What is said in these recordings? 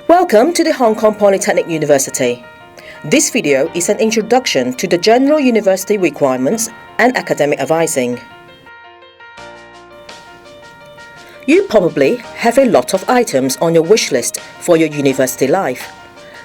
Welcome to the Hong Kong Polytechnic University. This video is an introduction to the general university requirements and academic advising. You probably have a lot of items on your wish list for your university life,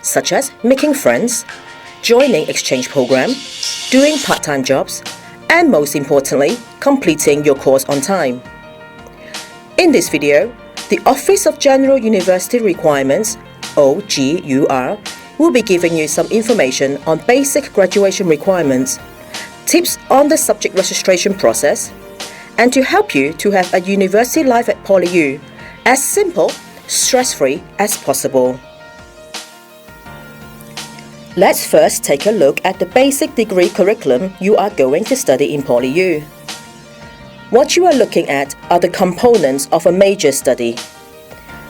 such as making friends, joining exchange program, doing part-time jobs, and most importantly, completing your course on time. In this video, the Office of General University Requirements, OGUR, will be giving you some information on basic graduation requirements, tips on the subject registration process, and to help you to have a university life at PolyU as simple, stress-free as possible. Let's first take a look at the basic degree curriculum you are going to study in PolyU. What you are looking at are the components of a major study: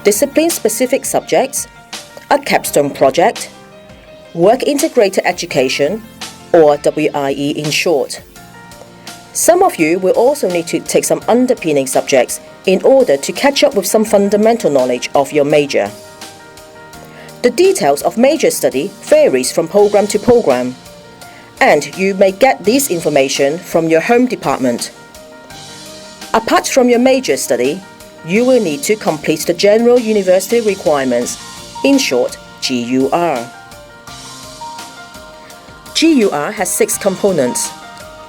discipline-specific subjects, a capstone project, work integrated education, or WIE in short. Some of you will also need to take some underpinning subjects in order to catch up with some fundamental knowledge of your major. The details of major study varies from program to program, and you may get this information from your home department. Apart from your major study, you will need to complete the general university requirements, in short, GUR. GUR has 6 components.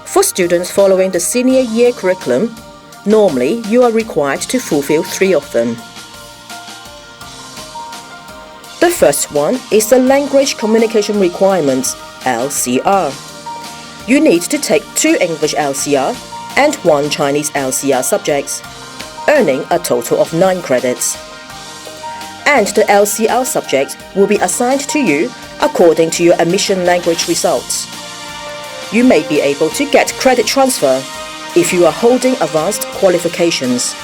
For students following the senior year curriculum, normally you are required to fulfill 3 of them. The first one is the Language Communication Requirements, LCR. You need to take 2 English LCR and 1 Chinese LCR subjects, earning a total of 9 credits. And the LCR subject will be assigned to you according to your admission language results. You may be able to get credit transfer if you are holding advanced qualifications.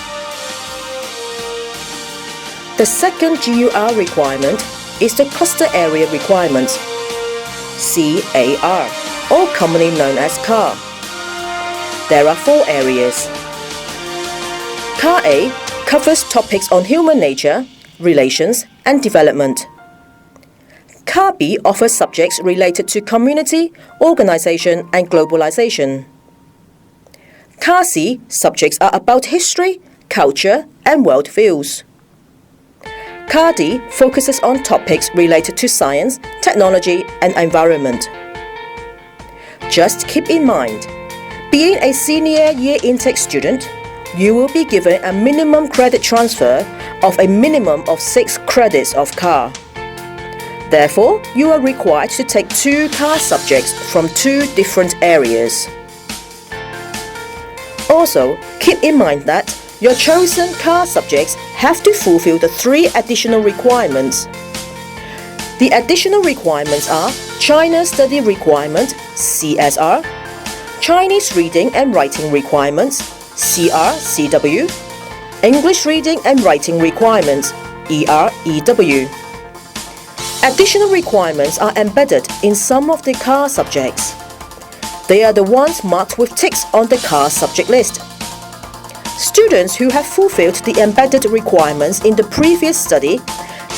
The second GUR requirement is the Cluster Area Requirements, CAR, or commonly known as CAR. There are 4 areas. CAR A covers topics on human nature, relations, and development. CAR B offers subjects related to community, organization, and globalization. CAR C subjects are about history, culture, and world views. CAR D focuses on topics related to science, technology, and environment. Just keep in mind, being a senior year intake student, you will be given a minimum credit transfer of a minimum of 6 credits of CAR. Therefore, you are required to take 2 CAR subjects from 2 different areas. Also, keep in mind that your chosen CAR subjects have to fulfill the 3 additional requirements. The additional requirements are China Study Requirement, CSR, Chinese Reading and Writing Requirements, CRCW, English Reading and Writing Requirements, EREW. Additional requirements are embedded in some of the CAR subjects. They are the ones marked with ticks on the CAR subject list. Students who have fulfilled the embedded requirements in the previous study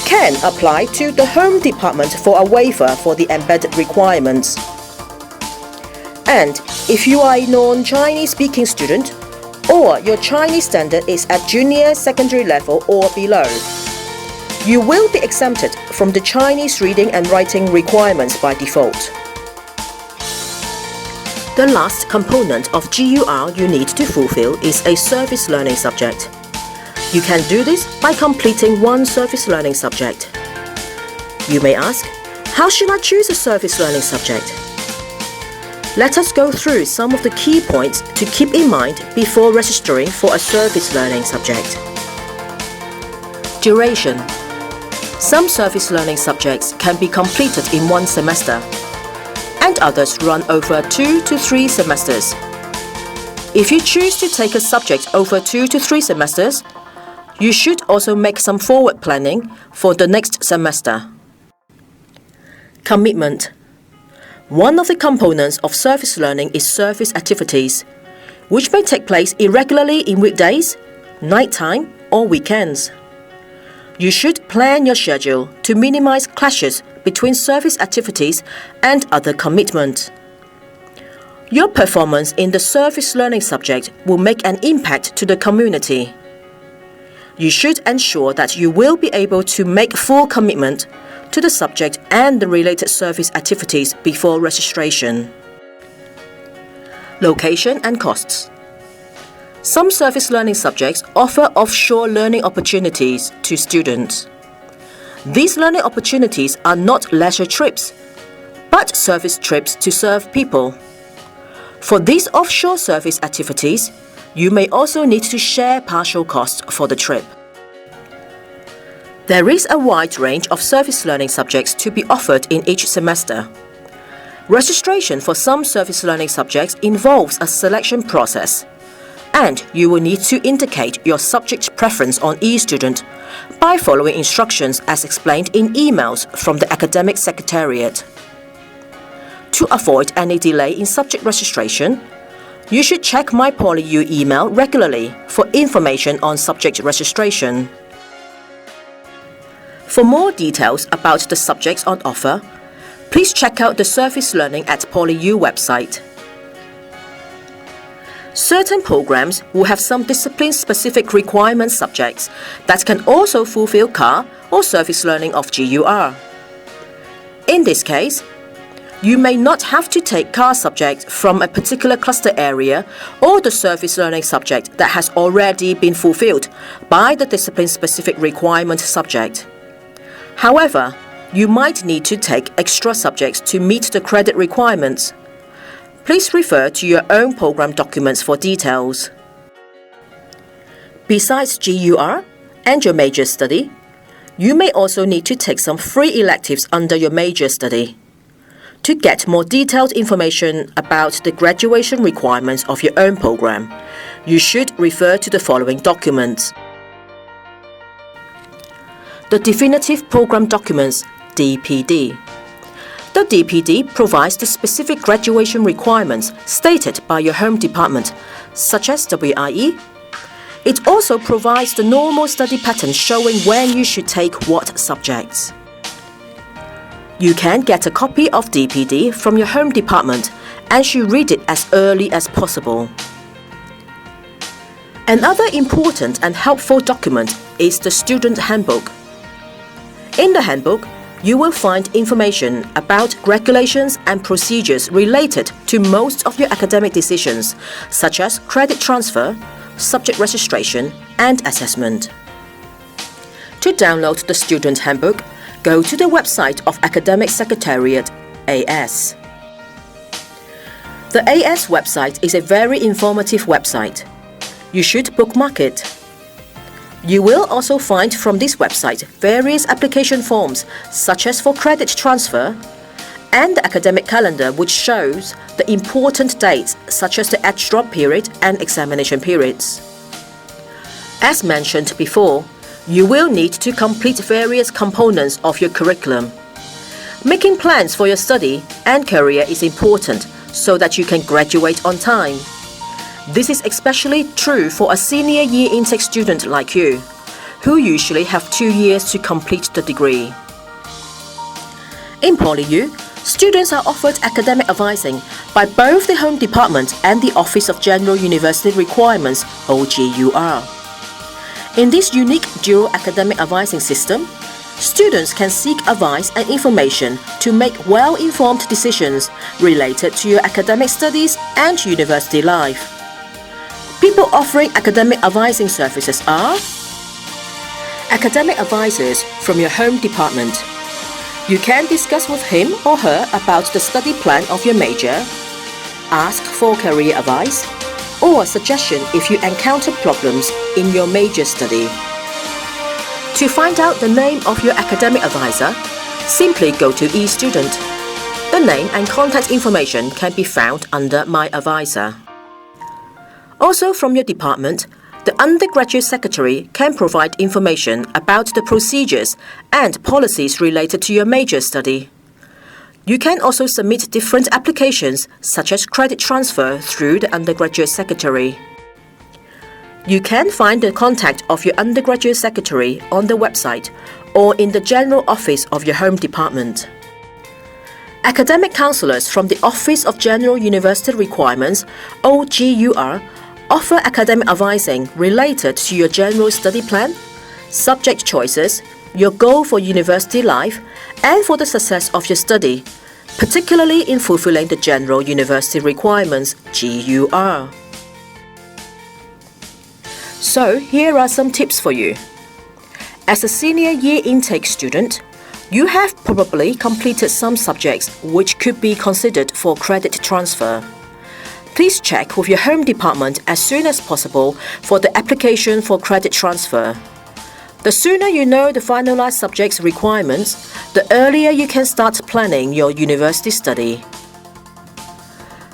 can apply to the Home Department for a waiver for the embedded requirements. And if you are a non-Chinese speaking student, or your Chinese standard is at junior secondary level or below, you will be exempted from the Chinese reading and writing requirements by default. The last component of GUR you need to fulfill is a service learning subject. You can do this by completing 1 service learning subject. You may ask, how should I choose a service learning subject? Let us go through some of the key points to keep in mind before registering for a service learning subject. Duration. Some service learning subjects can be completed in 1 semester, and others run over 2 to 3 semesters. If you choose to take a subject over 2 to 3 semesters, you should also make some forward planning for the next semester. Commitment. One of the components of service learning is service activities, which may take place irregularly in weekdays, nighttime, or weekends. You should plan your schedule to minimize clashes between service activities and other commitments. Your performance in the service learning subject will make an impact to the community. You should ensure that you will be able to make full commitment to the subject and the related service activities before registration. Location and costs. Some service learning subjects offer offshore learning opportunities to students. These learning opportunities are not leisure trips, but service trips to serve people. For these offshore service activities, you may also need to share partial costs for the trip. There is a wide range of service learning subjects to be offered in each semester. Registration for some service learning subjects involves a selection process, and you will need to indicate your subject preference on eStudent by following instructions as explained in emails from the Academic Secretariat. To avoid any delay in subject registration, you should check My PolyU email regularly for information on subject registration. For more details about the subjects on offer, please check out the Service Learning at PolyU website. Certain programs will have some discipline-specific requirement subjects that can also fulfill CAR or Service Learning of GUR. In this case, you may not have to take CAR subject from a particular cluster area or the Service Learning subject that has already been fulfilled by the discipline-specific requirement subject. However, you might need to take extra subjects to meet the credit requirements. Please refer to your own program documents for details. Besides GUR and your major study, you may also need to take some free electives under your major study. To get more detailed information about the graduation requirements of your own program, you should refer to the following documents. The Definitive Program Documents, DPD. The DPD provides the specific graduation requirements stated by your home department, such as WIE. It also provides the normal study pattern showing when you should take what subjects. You can get a copy of DPD from your home department and should read it as early as possible. Another important and helpful document is the Student Handbook. In the handbook, you will find information about regulations and procedures related to most of your academic decisions, such as credit transfer, subject registration, and assessment. To download the Student Handbook, go to the website of Academic Secretariat, AS. The AS website is a very informative website. You should bookmark it. You will also find from this website various application forms, such as for credit transfer, and the academic calendar, which shows the important dates such as the edge drop period and examination periods. As mentioned before, you will need to complete various components of your curriculum. Making plans for your study and career is important so that you can graduate on time. This is especially true for a senior year intake student like you, who usually have 2 years to complete the degree. In PolyU, students are offered academic advising by both the Home Department and the Office of General University Requirements, OGUR. In this unique dual academic advising system, students can seek advice and information to make well-informed decisions related to your academic studies and university life. People offering academic advising services are academic advisors from your home department. You can discuss with him or her about the study plan of your major, ask for career advice, or a suggestion if you encounter problems in your major study. To find out the name of your academic advisor, simply go to eStudent. The name and contact information can be found under My Advisor. Also from your department, the undergraduate secretary can provide information about the procedures and policies related to your major study. You can also submit different applications such as credit transfer through the undergraduate secretary. You can find the contact of your undergraduate secretary on the website or in the general office of your home department. Academic counselors from the Office of General University Requirements (OGUR) offer academic advising related to your general study plan, subject choices, your goal for university life, and for the success of your study, particularly in fulfilling the General University Requirements (GUR). So, here are some tips for you. As a senior year intake student, you have probably completed some subjects which could be considered for credit transfer. Please check with your home department as soon as possible for the application for credit transfer. The sooner you know the finalized subjects requirements, the earlier you can start planning your university study.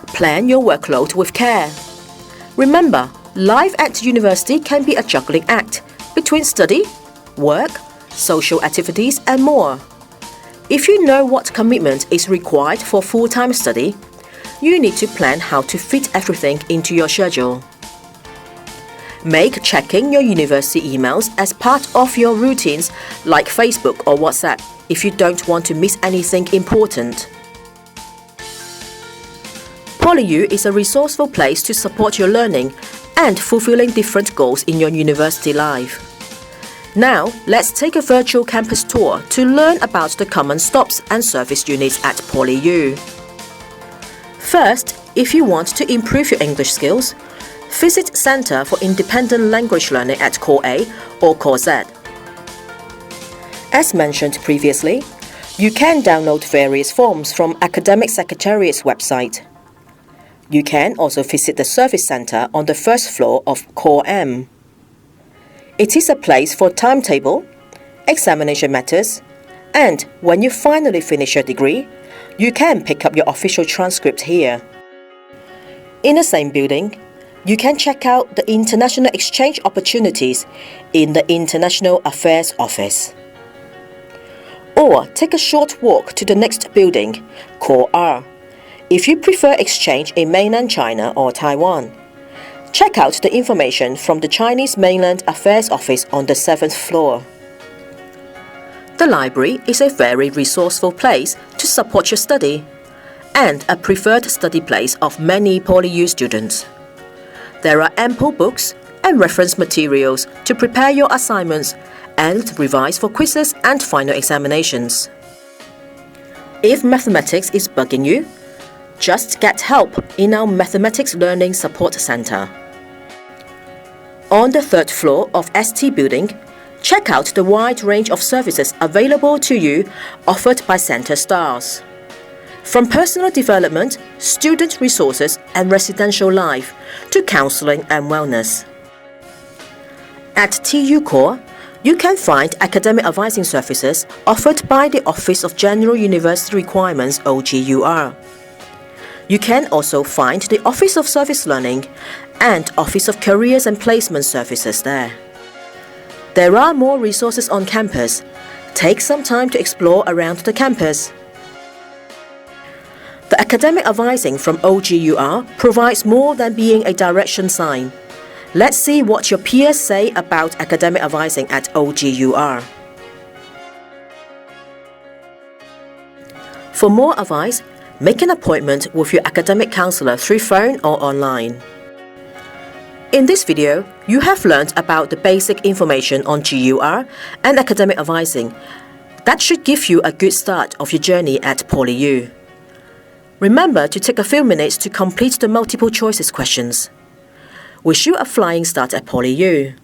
Plan your workload with care. Remember, life at university can be a juggling act between study, work, social activities, and more. If you know what commitment is required for full-time study, you need to plan how to fit everything into your schedule. Make checking your university emails as part of your routines like Facebook or WhatsApp if you don't want to miss anything important. PolyU is a resourceful place to support your learning and fulfilling different goals in your university life. Now, let's take a virtual campus tour to learn about the common stops and service units at PolyU. First, if you want to improve your English skills, visit Centre for Independent Language Learning at Core A or Core Z. As mentioned previously, you can download various forms from Academic Secretariat's website. You can also visit the Service Centre on the first floor of Core M. It is a place for timetable, examination matters, and when you finally finish your degree, you can pick up your official transcript here. In the same building, you can check out the international exchange opportunities in the International Affairs Office. Or take a short walk to the next building, Core R, if you prefer exchange in mainland China or Taiwan. Check out the information from the Chinese Mainland Affairs Office on the 7th floor. The library is a very resourceful place to support your study and a preferred study place of many PolyU students. There are ample books and reference materials to prepare your assignments and revise for quizzes and final examinations. If mathematics is bugging you, just get help in our Mathematics Learning Support Center. On the 3rd floor of ST Building, check out the wide range of services available to you offered by Center stars. From personal development, student resources and residential life to counseling and wellness. At TU Core, you can find academic advising services offered by the Office of General University Requirements (OGUR). You can also find the Office of Service Learning and Office of Careers and Placement Services there. There are more resources on campus. Take some time to explore around the campus. The academic advising from OGUR provides more than being a direction sign. Let's see what your peers say about academic advising at OGUR. For more advice, make an appointment with your academic counselor through phone or online. In this video, you have learned about the basic information on GUR and academic advising. That should give you a good start of your journey at PolyU. Remember to take a few minutes to complete the multiple choices questions. Wish you a flying start at PolyU.